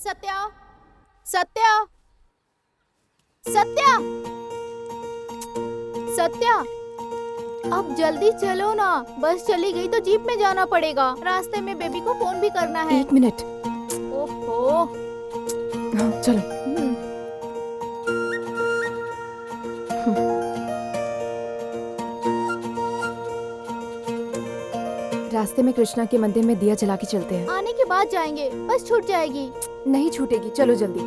सत्या, सत्या, सत्या, सत्या, अब जल्दी चलो ना। बस चली गई तो जीप में जाना पड़ेगा। रास्ते में बेबी को फोन भी करना है। 1 मिनट। ओहो। हाँ चलो। रास्ते में कृष्णा के मंदिर में दिया जला के चलते हैं। आने के बाद जाएंगे, बस छूट जाएगी। नहीं छूटेगी, चलो जल्दी।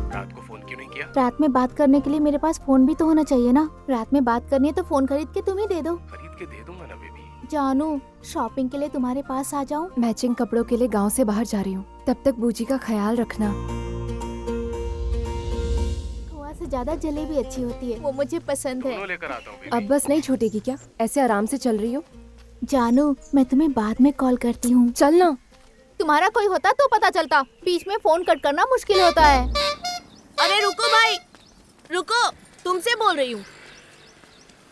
रात को फोन क्यों नहीं किया? रात में बात करने के लिए मेरे पास फोन भी तो होना चाहिए ना। रात में बात करनी है तो फोन खरीद के तुम ही दे दो। खरीद के दे दूंगा ना बेबी। जानू, शॉपिंग के लिए तुम्हारे पास आ जाऊं? मैचिंग कपड़ों के लिए गांव से बाहर जा रही हूँ, तब तक बूजी का ख्याल रखना। खोआ से ज्यादा जलेबी अच्छी होती है, वो मुझे पसंद है। दोनों लेकर आता हूँ बेबी। अब बस नहीं छूटेगी क्या? ऐसे आराम से चल रही हो। जानू, मैं तुम्हें बाद में कॉल करती हूँ। चलना। तुम्हारा कोई होता तो पता चलता, बीच में फोन कट करना मुश्किल होता है। अरे रुको भाई, रुको, तुमसे बोल रही हूँ।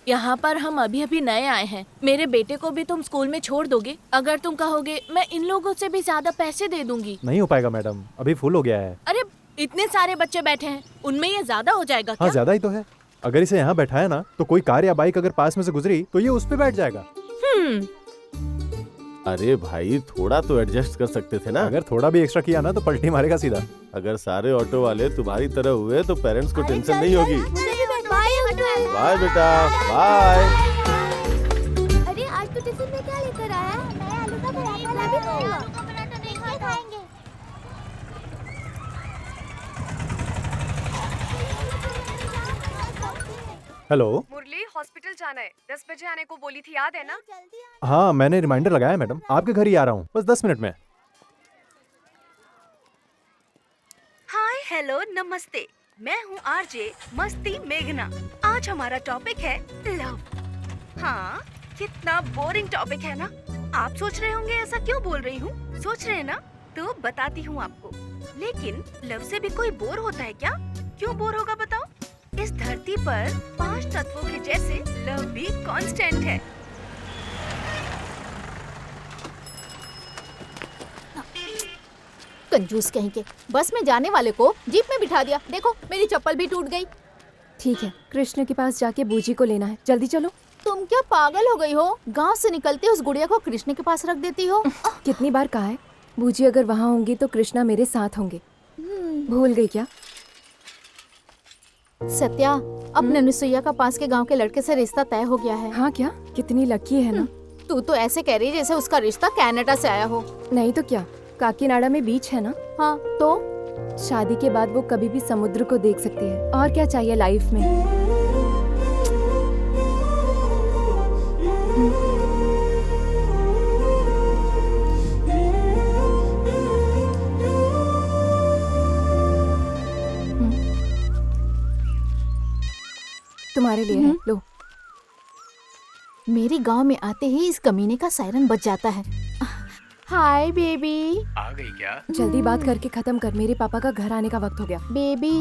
यहाँ पर हम अभी अभी नए आए हैं। मेरे बेटे को भी तुम स्कूल में छोड़ दोगे? अगर तुम कहोगे मैं इन लोगों से भी ज्यादा पैसे दे दूंगी। नहीं हो पाएगा मैडम, अभी फुल हो गया है। अरे इतने सारे बच्चे बैठे हैं, उनमें ये ज्यादा हो जाएगा क्या? हाँ ज्यादा ही तो है। अगर इसे यहाँ बैठाया ना तो कोई कार या बाइक अगर पास में से गुजरी तो ये उस पे बैठ जाएगा। अरे भाई थोड़ा तो एडजस्ट कर सकते थे ना। अगर थोड़ा भी एक्स्ट्रा किया ना तो पलटी मारेगा सीधा। अगर सारे ऑटो वाले तुम्हारी तरह हुए तो पेरेंट्स को टेंशन नहीं होगी। बाय बेटा, बाय। अरे आज तो टिफिन में क्या लेकर आया? मैं आलू का पराठा। मैं भी खाऊंगा। आलू का पराठा नहीं खाएंगे। हेलो। मुरली, हॉस्पिटल जाना है। 10 बजे आने को बोली थी, याद है ना? हाँ मैंने रिमाइंडर लगाया मैडम, आपके घर ही आ रहा हूँ, बस 10 मिनट में। हाय, हेलो, नमस्ते। मैं हूँ आरजे मस्ती मेघना। आज हमारा टॉपिक है लव। हाँ, कितना बोरिंग टॉपिक है ना। आप सोच रहे होंगे ऐसा क्यों बोल रही हूँ? सोच रहे हैं ना? तो बताती हूँ आपको। लेकिन लव से भी कोई बोर होता है क्या? क्यों बोर होगा बताओ? इस धरती पर 5 तत्वों के जैसे लव भी कांस्टेंट है। कंजूस कहीं के, बस में जाने वाले को जीप में बिठा दिया। देखो मेरी चप्पल भी टूट गई। ठीक है, कृष्ण के पास जाके बूजी को लेना है, जल्दी चलो। तुम क्या पागल हो गई हो? गांव से निकलते उस गुड़िया को कृष्ण के पास रख देती हो। कितनी बार कहा है, बूजी अगर वहाँ होंगी तो कृष्णा मेरे साथ होंगे। भूल गई क्या? सत्या, अब ननुसुईया का पास के गांव के लड़के से रिश्ता तय हो गया है। हाँ क्या? कितनी लकी है ना। तू तो ऐसे कह रही जैसे उसका रिश्ता कनाडा से आया हो। नहीं तो क्या, काकीनाडा में बीच है ना। हाँ तो शादी के बाद वो कभी भी समुद्र को देख सकती है। और क्या चाहिए लाइफ में। तुम्हारे लिए है, लो। मेरे गांव में आते ही इस कमीने का सायरन बज जाता है। Hi baby. आ गई क्या? जल्दी बात करके खत्म कर, मेरे पापा का घर आने का वक्त हो गया। बेबी,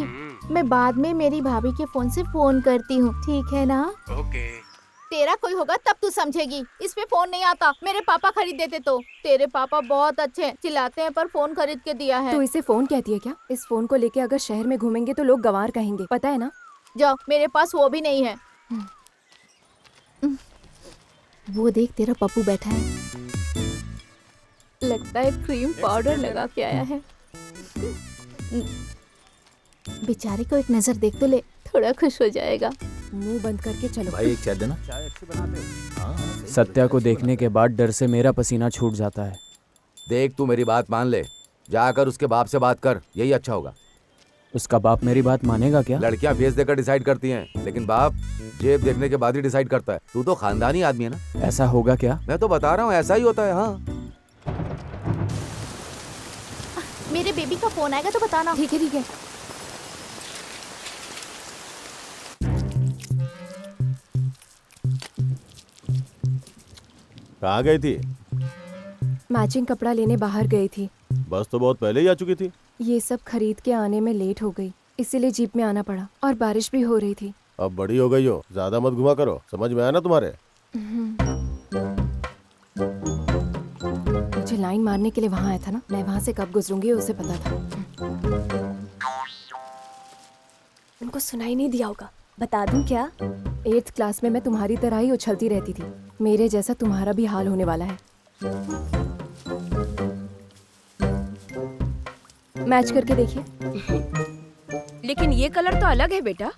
मैं बाद में मेरी भाभी के फोन से फोन करती हूँ, ठीक है ना? ओके। तेरा कोई होगा तब तू समझेगी। इस पे फोन नहीं आता, मेरे पापा खरीद देते तो। तेरे पापा बहुत अच्छे हैं, चिल्लाते हैं पर फोन खरीद के दिया है। तू इसे फोन कहती है क्या? इस फोन को लेके अगर शहर में घूमेंगे तो लोग गंवार कहेंगे, पता है ना? जाओ, मेरे पास वो भी नहीं है। वो देख, तेरा पप्पू बैठा है। लगता है क्रीम पाउडर लगा के आया है। बेचारे को एक नजर देख तो ले, थोड़ा खुश हो जाएगा। मुंह बंद करके चलो। भाई एक चाय देना। चाय अच्छी बनाते हो। हाँ सत्या को देखने के बाद डर से मेरा पसीना छूट जाता है। देख, तू मेरी बात मान ले, जाकर उसके बाप से बात कर, यही अच्छा होगा। उसका बाप मेरी बात मानेगा क्या? लड़कियां फेस देकर डिसाइड करती हैं, लेकिन बाप जेब देखने के बाद ही डिसाइड करता है। तू तो खानदानी आदमी है ना। ऐसा होगा क्या? मैं तो बता रहा हूँ, ऐसा ही होता है। हाँ मेरे बेबी का फोन आएगा तो बताना। ठीक है ठीक है। कहाँ गई थी? मैचिंग कपड़ा लेने बाहर गई थी। बस तो बहुत पहले ही आ चुकी थी। ये सब खरीद के आने में लेट हो गई, इसीलिए जीप में आना पड़ा। और बारिश भी हो रही थी। अब बड़ी हो गई हो, ज्यादा मत घुमा करो, समझ में आया ना तुम्हारे? मुझे लाइन मारने के लिए वहाँ आया था ना, मैं वहाँ से कब गुजरूंगी उसे पता था। उनको सुनाई नहीं दिया होगा, बता दूं क्या? 8th क्लास में मैं तुम्हारी तरह ही उछलती रहती थी। मेरे जैसा तुम्हारा भी हाल होने वाला है। मैच करके देखिए। लेकिन ये कलर तो अलग है बेटा।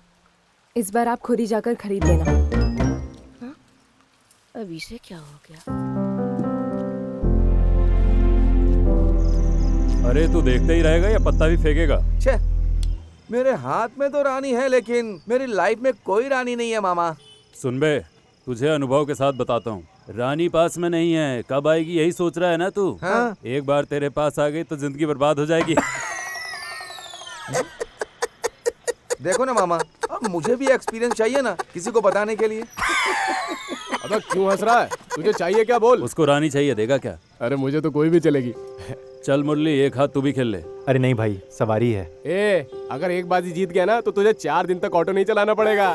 इस बार आप खुद ही जाकर खरीद लेना। अभी से क्या हो गया? अरे तू देखते ही रहेगा या पत्ता भी फेंकेगा? छे, मेरे हाथ में तो रानी है लेकिन मेरी लाइफ में कोई रानी नहीं है मामा। सुन बे, तुझे अनुभव के साथ बताता हूँ, रानी पास में नहीं है, कब आएगी यही सोच रहा है ना तू? हाँ? एक बार तेरे पास आ गई तो जिंदगी बर्बाद हो जाएगी। देखो ना मामा, अब मुझे भी एक्सपीरियंस चाहिए ना किसी को बताने के लिए। अबे क्यों हंस रहा है? तुझे चाहिए क्या बोल? उसको रानी चाहिए, देगा क्या? अरे मुझे तो कोई भी चलेगी। चल मुरली, एक हाथ तू भी खेल ले। अरे नहीं भाई, सवारी है। अगर एक बाजी जीत गया ना तो तुझे 4 दिन तक ऑटो नहीं चलाना पड़ेगा।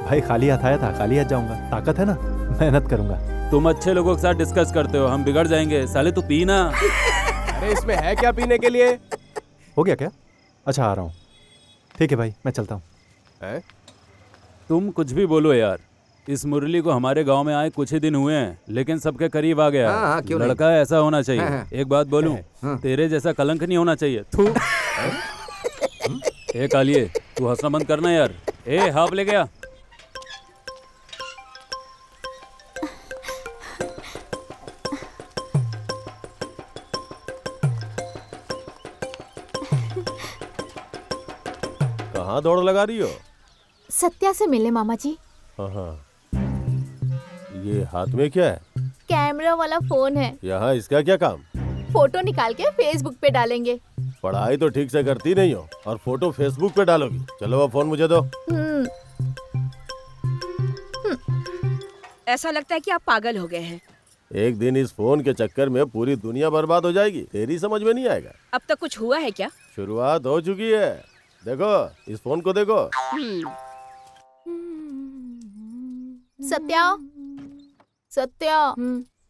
भाई खाली हाथ आया था, खाली हाथ जाऊंगा। ताकत है ना, मेहनत करूंगा। तुम अच्छे लोगों के साथ डिस्कस करते हो, हम बिगड़ जाएंगे। साले तू पी ना। अरे इसमें है क्या पीने के लिए? हो गया क्या? अच्छा आ रहा हूँ। ठीक है भाई, मैं चलता हूँ। तुम कुछ भी बोलो यार, इस मुरली को हमारे गांव में आए कुछ ही दिन हुए हैं, लेकिन सबके करीब आ गया। हाँ, क्यों नहीं? लड़का ऐसा होना चाहिए। हाँ। एक बात बोलूं, तेरे जैसा कलंक नहीं होना चाहिए। थू। ए कालिए, तू हंसना बंद करना यार। ए हाफ ले गया। कहाँ दौड़ लगा रही हो? सत्या से मिलने मामा जी। हाँ, ये हाथ में क्या है? कैमरा वाला फोन है, यहाँ इसका क्या काम? फोटो निकाल के फेसबुक पे डालेंगे। पढ़ाई तो ठीक से करती नहीं हो और फोटो फेसबुक पे डालोगी। चलो वो फोन मुझे दो। ऐसा लगता है कि आप पागल हो गए हैं। एक दिन इस फोन के चक्कर में पूरी दुनिया बर्बाद हो जाएगी, तेरी समझ में नहीं आएगा। अब तक कुछ हुआ है क्या? शुरुआत हो चुकी है। देखो इस फोन को देखो। सत्या, सत्या,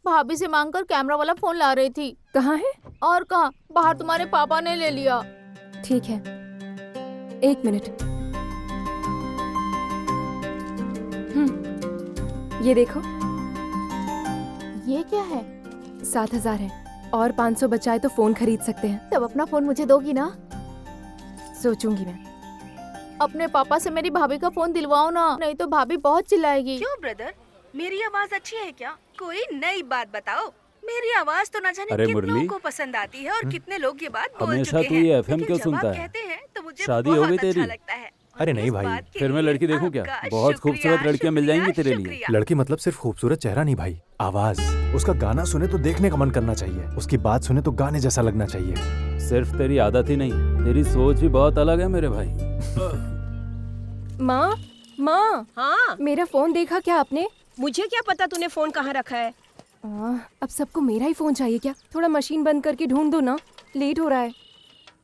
भाभी से मांगकर कैमरा वाला फोन ला रही थी। कहाँ है? और कहाँ, बाहर तुम्हारे पापा ने ले लिया। ठीक है, 1 मिनट। ये देखो। ये क्या है? 7,000 है और 500 बचाए तो फोन खरीद सकते हैं। तब अपना फोन मुझे दोगी ना? सोचूंगी मैं। अपने पापा से मेरी भाभी का फोन दिलवाओ ना, नहीं तो भाभी बहुत चिल्लाएगी। क्यों ब्रदर, मेरी आवाज अच्छी है क्या? कोई नई बात बताओ। मेरी आवाज तो न जाने अरे कितनों मुरली, को पसंद आती है और कितने लोग ये बात बोल हमेशा चुके तू ये हैं। FM लेकिन क्यों जब सुनता आप है? कहते हैं तो मुझे शादी बहुत हो गई अच्छा तेरी? लगता है। अरे नहीं भाई, फिर मैं लड़की देखूं क्या? बहुत खूबसूरत लड़कियां मिल जाएंगी तेरे लिए। लड़की मतलब सिर्फ खूबसूरत चेहरा नहीं भाई, आवाज। उसका गाना सुने तो देखने का मन करना चाहिए, उसकी बात सुने तो गाने जैसा लगना चाहिए। सिर्फ तेरी आदत ही नहीं, तेरी सोच भी बहुत अलग है मेरे भाई। माँ, माँ, हाँ, मेरा फोन देखा क्या आपने? मुझे क्या पता तूने फोन कहाँ रखा है। अब सबको मेरा ही फोन चाहिए क्या? थोड़ा मशीन बंद करके ढूंढ दो ना, लेट हो रहा है।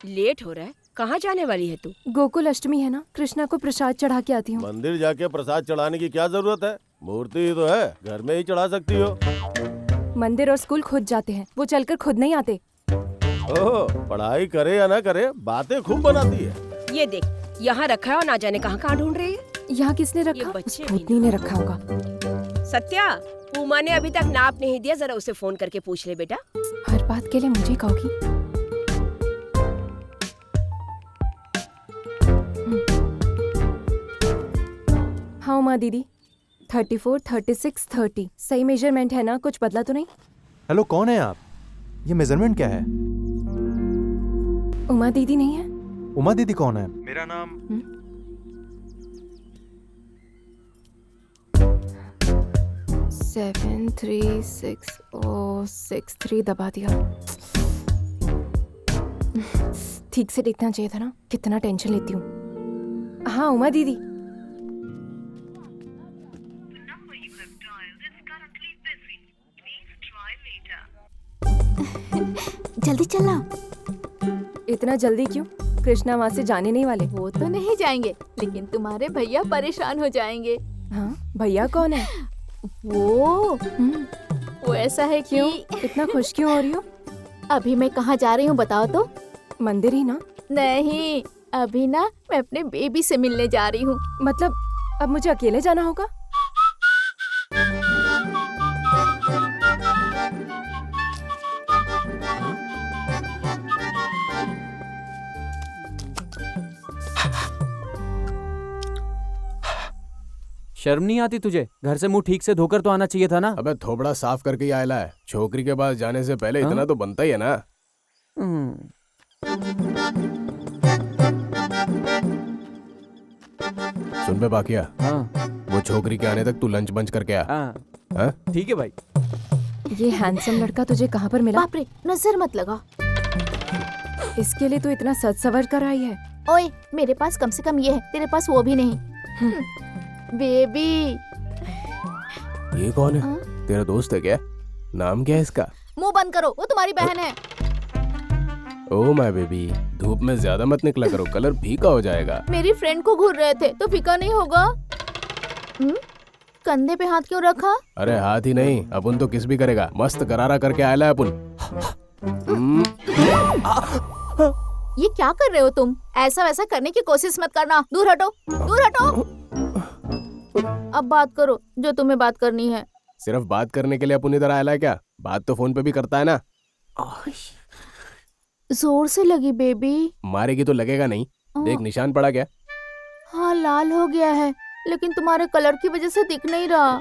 लेट हो रहा है? कहाँ जाने वाली है तू? गोकुल अष्टमी है ना, कृष्णा को प्रसाद चढ़ा के आती हूँ। मंदिर जाके प्रसाद चढ़ाने की क्या जरूरत है? मूर्ति ही तो है, घर में ही चढ़ा सकती हो। मंदिर और स्कूल खुद जाते हैं, वो चलकर खुद नहीं आते। ओह, पढ़ाई करे या ना करे, बातें खूब बनाती है। ये देख, यहाँ रखा है और ना जाने कहाँ कहाँ ढूंढ रही है। यहाँ किसने ये रखा? बच्चे उस भी भूतनी ने रखा होगा। सत्या, उमा ने अभी तक नाप नहीं दिया, जरा उसे फोन करके पूछ ले बेटा। हर बात के लिए मुझे कहोगी? हाँ उमा दीदी, 34, 36, 30 सही मेजरमेंट है ना? कुछ बदला तो नहीं? हेलो, कौन है आप? ये मेजरमेंट क्या है? उमा दीदी नहीं है? उमा दीदी कौन है? मेरा नाम 73663 दबा दिया। ठीक से देखना चाहिए था ना, कितना टेंशन लेती हूँ। हाँ उमा दीदी। जल्दी चलना। इतना जल्दी क्यों? कृष्णा वहाँ से जाने नहीं वाले। वो तो नहीं जाएंगे, लेकिन तुम्हारे भैया परेशान हो जाएंगे। हाँ, भैया कौन है? वो हम्म, वो ऐसा है क्यों कि इतना खुश क्यों हो रही हो? अभी मैं कहाँ जा रही हूँ बताओ तो? मंदिर ही ना? नहीं, अभी ना मैं अपने बेबी से मिलने जा रही हूँ। मतलब अब मुझे अकेले जाना होगा? शर्म नहीं आती तुझे? घर से मुंह ठीक से धोकर तो आना चाहिए था ना। अबे थोबड़ा साफ करके ही आयला है। छोकरी के पास जाने से पहले हाँ? इतना तो बनता ही है ना। सुन बे बाकिया, हाँ वो छोकरी के आने तक तू लंच बंच करके आ। हाँ हाँ? ठीक है भाई। ये हैंडसम लड़का तुझे कहाँ पर मिला? बाप रे, नजर मत लगा। इसके लिए तू इतना सज सवर कर आई है। ओए, मेरे पास कम से कम ये है, तेरे पास वो भी नहीं। बेबी। ये कौन है? हाँ? तेरा दोस्त है क्या? नाम क्या है इसका? मुंह बंद करो, वो तुम्हारी बहन है। ओ माय बेबी, धूप में ज्यादा मत निकला करो, कलर फीका हो जाएगा। मेरी फ्रेंड को घूर रहे थे तो फीका नहीं होगा। कंधे पे हाथ क्यों रखा? अरे हाथ ही नहीं, अपन तो किस भी करेगा। मस्त करारा करके आयला है अपन। ये क्या कर रहे हो तुम? ऐसा वैसा करने की कोशिश मत करना। दूर हटो, दूर हटो। अब बात करो जो तुम्हें बात करनी है। सिर्फ बात करने के लिए अपन इधर आयला है क्या? बात तो फोन पे भी करता है ना। जोर से लगी बेबी। मारेगी तो लगेगा नहीं। देख निशान पड़ा क्या? हाँ, लाल हो गया है, लेकिन तुम्हारे कलर की वजह से दिख नहीं रहा।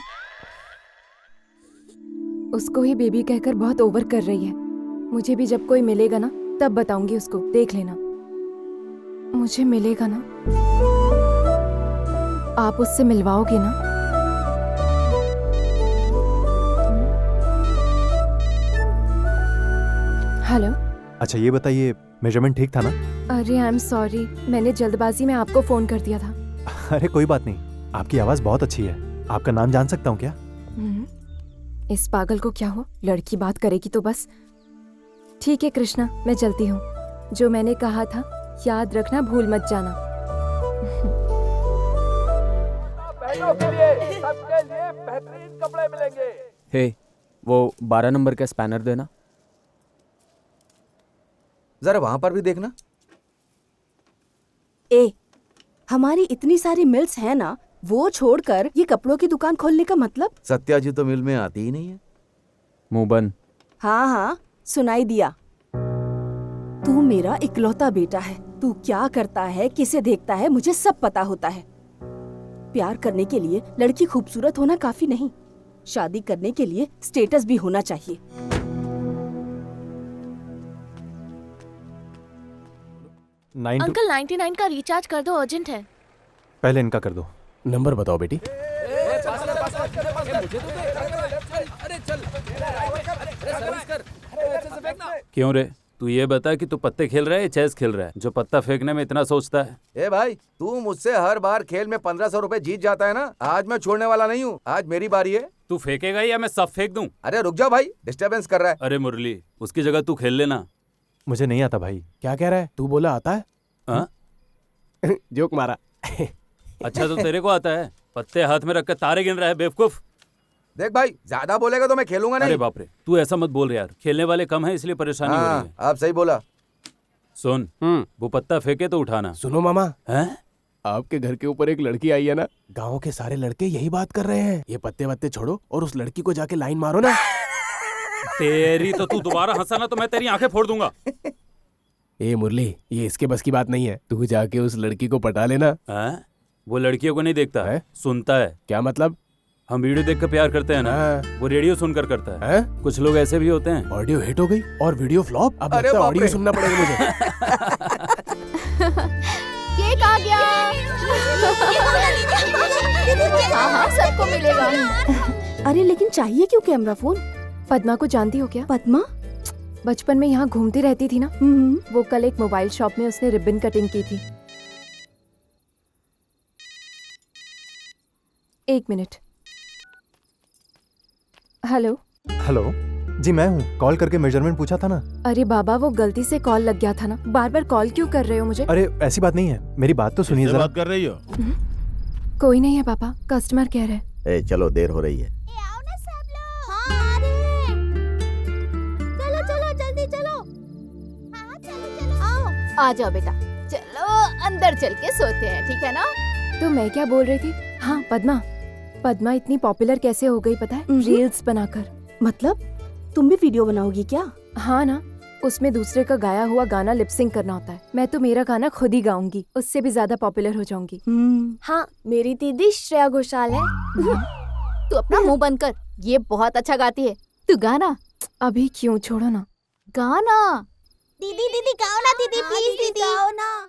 उसको ही बेबी कहकर बहुत ओवर कर रही है। मुझे भी जब कोई मिलेगा ना तब बताऊंगी उसको, देख लेना। मुझे मिलेगा ना, आप उससे मिलवाओगे ना? हेलो। अच्छा ये बताइए, मेजरमेंट ठीक था ना? अरे आई एम सॉरी, मैंने जल्दबाजी में आपको फोन कर दिया था। अरे कोई बात नहीं, आपकी आवाज बहुत अच्छी है। आपका नाम जान सकता हूँ क्या? इस पागल को क्या हो, लड़की बात करेगी तो बस। ठीक है कृष्णा, मैं चलती हूँ। जो मैंने कहा था याद रखना, भूल मत जाना। हे, वो 12 नंबर का स्पैनर देना। जरा वहां पर भी देखना। ए, हमारी इतनी सारी मिल्स है ना, वो छोड़कर ये कपड़ों की दुकान खोलने का मतलब? सत्या जी तो मिल में आती ही नहीं है। मुंह बंद। हाँ हाँ, सुनाई दिया। तू मेरा इकलौता बेटा है। तू क्या करता है, किसे देखता है, मुझे सब पता होता है। प्यार करने के लिए लड़की खूबसूरत होना काफी नहीं, शादी करने के लिए स्टेटस भी होना चाहिए। अंकल 99 का रिचार्ज कर दो, अर्जेंट है। पहले इनका कर दो। नंबर बताओ बेटी। क्यों रे? तू ये बता कि तू पत्ते खेल रहा है या चेस खेल रहा है, जो पत्ता फेंकने में इतना सोचता है? ए भाई, तू मुझसे हर बार खेल में 1500 रुपए जीत जाता है ना। आज मैं छोड़ने वाला नहीं हूँ, आज मेरी बारी है। तू फेंकेगा या मैं सब फेंक दूं? अरे रुक जाओ भाई, डिस्टरबेंस कर रहा है। अरे मुरली, उसकी जगह तू खेल लेना। मुझे नहीं आता भाई। क्या कह रहा है? तू बोला आता है? हाँ? जोक मारा। अच्छा तो तेरे को आता है? पत्ते हाथ में रखकर तारे गिन रहा है बेवकूफ। देख भाई, ज्यादा बोलेगा तो मैं खेलूंगा नहीं। अरे बाप रे, तू ऐसा मत बोल यार, खेलने वाले कम है इसलिए परेशानी हो रही है। आप सही बोला। सुन, वो पत्ता फेंके तो उठाना। सुनो मामा, हैं? आपके घर के ऊपर एक लड़की आई है ना, गांव के सारे लड़के यही बात कर रहे हैं। ये पत्ते वत्ते छोड़ो और उस लड़की को जाके लाइन मारो ना। तेरी तो तू दोबारा हंसा ना तो मैं तेरी आंखें फोड़ दूंगा। ए मुरली, ये इसके बस की बात नहीं है। तू जाके उस लड़की को पटा लेना। हैं? वो लड़कियों को नहीं देखता है? सुनता है। क्या मतलब? हम वीडियो देखकर प्यार करते हैं ना, हाँ। वो रेडियो सुनकर करता है। हैं? कुछ लोग ऐसे भी होते हैं। ऑडियो हिट हो गई और वीडियो फ्लॉप। अब अरे लगता है बाप ऑडियो रे। सुनना पड़ेगा मुझे। केक आ गया। हाँ हाँ, सबको मिलेगा। अरे लेकिन चाहिए क्यों कैमरा फोन? पद्मा को जानती हो क्या? पद्मा? बचपन में यहाँ घूमती रहती थी ना, वो कल एक मोबाइल शॉप में उसने रिबन कटिंग की थी। 1 मिनट। हेलो। हेलो, जी मैं हूँ, कॉल करके मेजरमेंट पूछा था ना। अरे बाबा वो गलती से कॉल लग गया था ना, बार बार कॉल क्यों कर रहे हो मुझे? अरे ऐसी बात नहीं है, मेरी बात तो सुनिए किससे जरा। बात कर रही हो? कोई नहीं है पापा, कस्टमर कह रहे हैं। ए चलो, देर हो रही है। चलो चलो जल्दी चलो। हाँ चलो चलो आओ। आ जाओ बेटा, चलो अंदर चल के सोते हैं, ठीक है ना? तो मैं क्या बोल रही थी, हाँ पद्मा इतनी पॉपुलर कैसे हो गई पता है? रील्स बनाकर। मतलब तुम भी वीडियो बनाओगी क्या? हाँ ना, उसमें दूसरे का गाया हुआ गाना लिपसिंग करना होता है। मैं तो मेरा गाना खुद ही गाऊंगी, उससे भी ज्यादा पॉपुलर हो जाऊंगी। हाँ मेरी दीदी श्रेया घोषाल है। तू अपना मुंह बंद कर, ये बहुत अच्छा गाती है। तू गाना। अभी क्यों, छोड़ो ना। गाना। दीदी गाओ ना दीदी, प्लीज दीदी गाओ ना।